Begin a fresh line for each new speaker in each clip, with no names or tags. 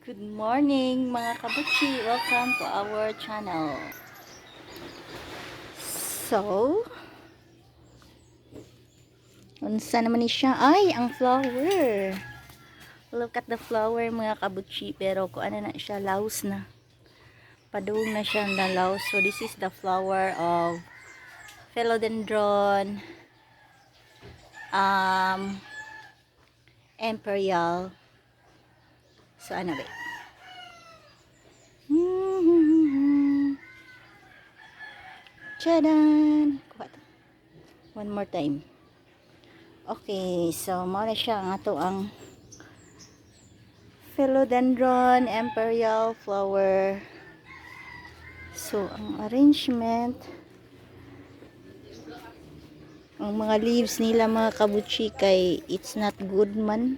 Good morning mga kabutsi! Welcome to our channel. So, unsa naman ni siya? Ay, ang flower! Look at the flower mga kabutsi. Pero kung ano na siya, laos na. Padung na siya na laos. So, this is the flower of philodendron imperial. So, ano ba? Tchadan! Kuha to. One more time. Okay, so mao na siya ang ato ang philodendron imperial flower. So, ang arrangement, ang mga leaves nila mga kabutsi kay it's not good man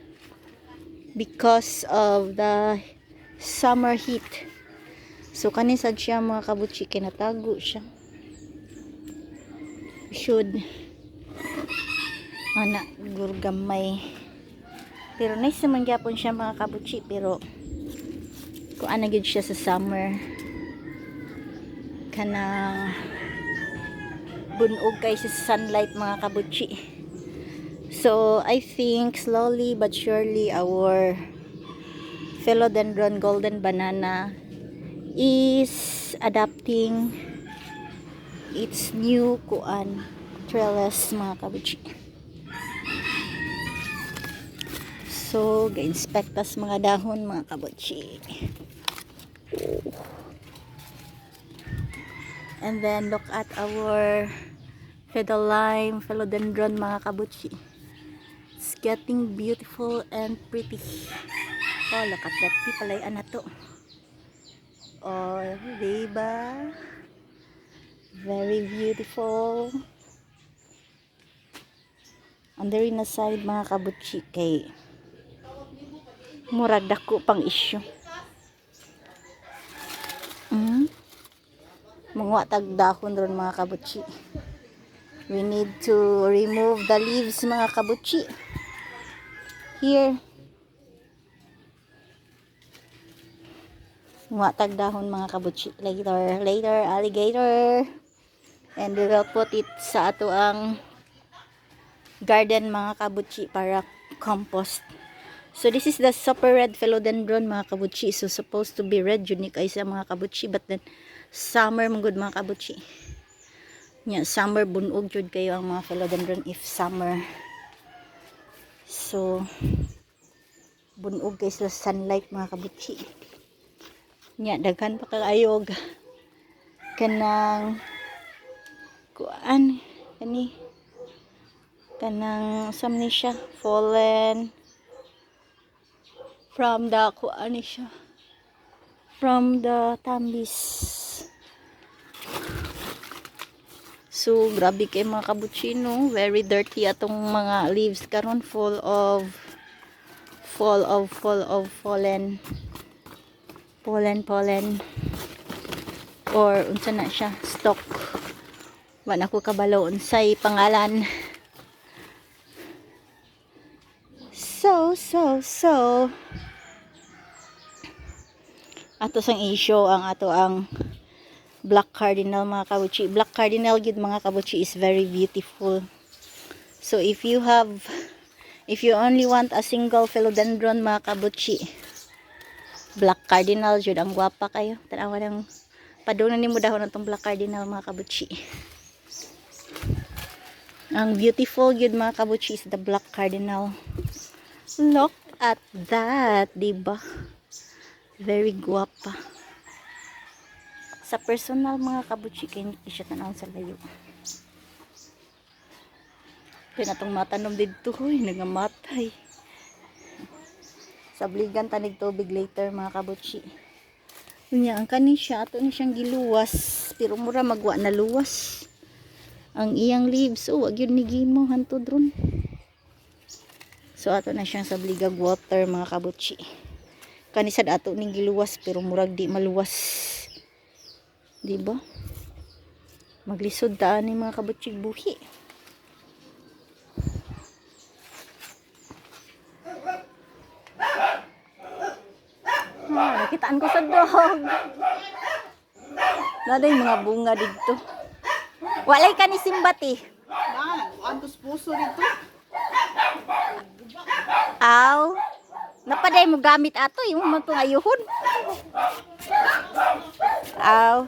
because of the summer heat. So, kanisad siya mga kabutsi, kinatago siya. Should ana gurgamay. Pero nice naman gyapon siya mga kabutsi, pero kung ano gid siya sa summer kanang bunog kay sa sunlight mga kabutsi. So I think slowly but surely our philodendron golden banana is adapting its new trellis mga kabutsi. So ga-inspect tas mga dahon mga kabutsi. And then look at our fiddle-lime philodendron mga kabutsi. It's getting beautiful and pretty. Oh, look at that pipalayan na to. Oh, diba? Very beautiful. And there in the side mga kabutsi kay murag dako pang issue. Mga tag dahon ron mga kabutsi. We need to remove the leaves mga kabutsi. Here. Mga tag dahon mga kabutsi. Later, alligator. And we will put it sa ato ang garden mga kabutsi para compost. So this is the super red philodendron mga kabutsi. So supposed to be red unique ay sa mga kabutsi, but then summer mong good mga kabutsi. Yeah, summer bunog jud kayo ang mga philodendron if summer. So bunog kay sa sunlight mga kabutsi. Yeah, daghan pa kaayog kanang kuan kanang samni siya fallen from the from the tambis. So grabe kay mga kabutsi no, very dirty atong mga leaves karon, full of fallen pollen or unsa na siya, stalk. Wa na ko kabalo unsay pangalan. So ato sang issue ang ato ang black cardinal mga kabutsi. Black cardinal gid mga kabutsi is very beautiful. So if you only want a single philodendron mga kabutsi, black cardinal jud ang gwapa kayo. Tanawa nang padunan nimo dahon atong black cardinal mga kabutsi. Ang beautiful gid mga kabutsi is the black cardinal. Look at that, diba? Very guwapa. Sa personal mga kabutsi kay hindi siya tanaw sa layo. Kaya natong matanom dito, huy, nangamatay. Sabligan tanig tubig later mga kabutsi. Unya ang kani siya, ato ni siyang giluwas, pero mura magwa na luwas. Ang iyang leaves, wag yun ni gimo hantod ron. So ato na siyang sabligag water mga kabutsi. Kanisad ato ning giluwas pero murag di maluwas. Diba? Maglisod taan ni mga kabutsi buhi. Nakitaan ko sa dog. Naday mga bunga dito. Walay ka ni Simbati.
Antos puso dito.
Aw. Napaday mo gamit ato. Yung mga pangayuhon. Aw.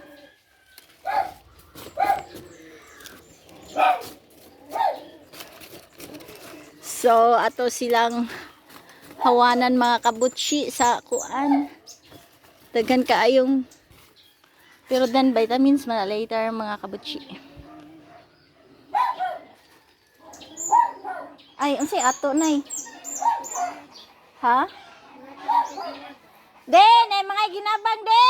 So, ato silang hawanan mga kabutsi sa kuan. Daghan kaayong pero then vitamins man later mga kabutsi. Ay, unsay ato nay? Ha? Den, ay mga ginabang de.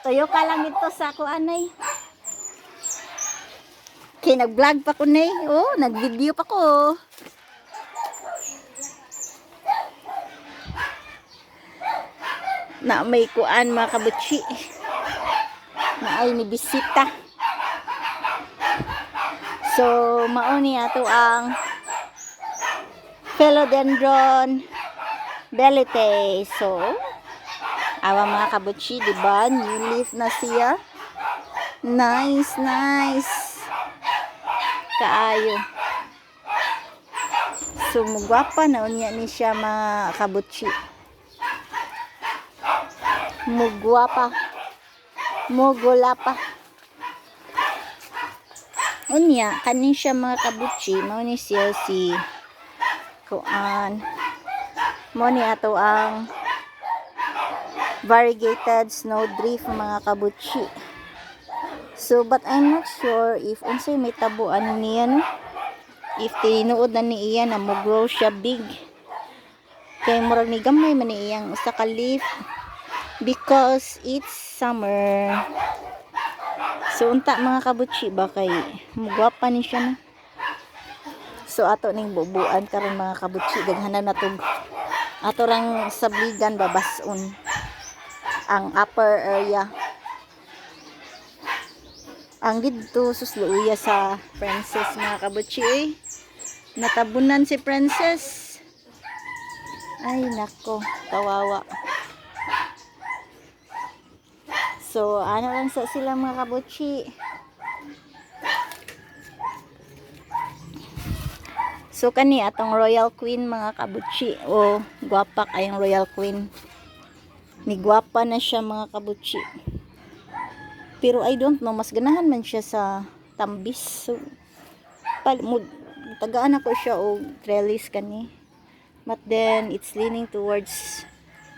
Tuyo ka lang ito sa kuan nay. Kaya nag-vlog pa ko nay. Oh, nag-video pa ko. Na may kuan mga kabutsi. Na ay ni bisita. So, mauni ato ang Philodendron Belite. So, awa mga kabutsi, diba? New leaf na siya. Nice, nice. Kaayo. So, mugwapa na unya ni siya mga kabutsi. Mugwapa. Mugulapa. Unya, kanin siya mga kabutsi. Mauni siya si kuan. Mauni ato ang variegated snowdrift mga kabutsi. So, but I'm not sure if unsay may tabuan niya, no? If tinuod na ni iya na mo-grow siya big. Kay murag ni gamay man ni iyang usa ka leaf because it's summer. So, unta mga kabutsi ba kay mugwapa ni siya na. So, ato ning bubuan karon mga kabutsi. Daghanan na tog ato rang sabligan babason ang upper area. Ang dito susluya sa Princess mga kabutsi. Natabunan si Princess. Ay nako, kawawa. So, ano lang sa sila mga kabutsi. So, kani atong Royal Queen mga kabutsi. O, gwapa kayong Royal Queen. Ni gwapa na siya mga kabutsi. Pero I don't know, mas ganahan man siya sa tambis. So, tagaan ako siya o trellis kani. But then, it's leaning towards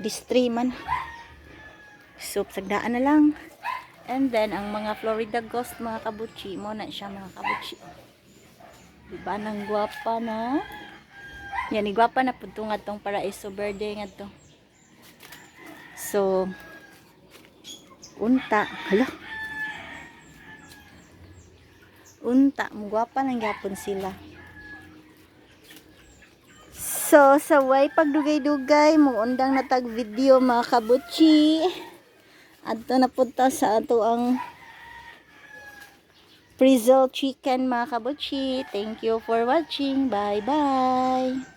this tree man. So, sagdaan na lang. And then, ang mga Florida Ghost mga kabutsi, mo na siya mga kabutsi. Diba nang gwapa na? Yan, gwapa na po itong atong Paraiso Verde nga to. So, unta. Hala. Unta. Gwapa nang gapon sila. So, sa way pagdugay-dugay, muundang natag video mga kabutsi. Adto na punta sa ato ang Frizzle chicken mga kabutsi. Thank you for watching. Bye-bye.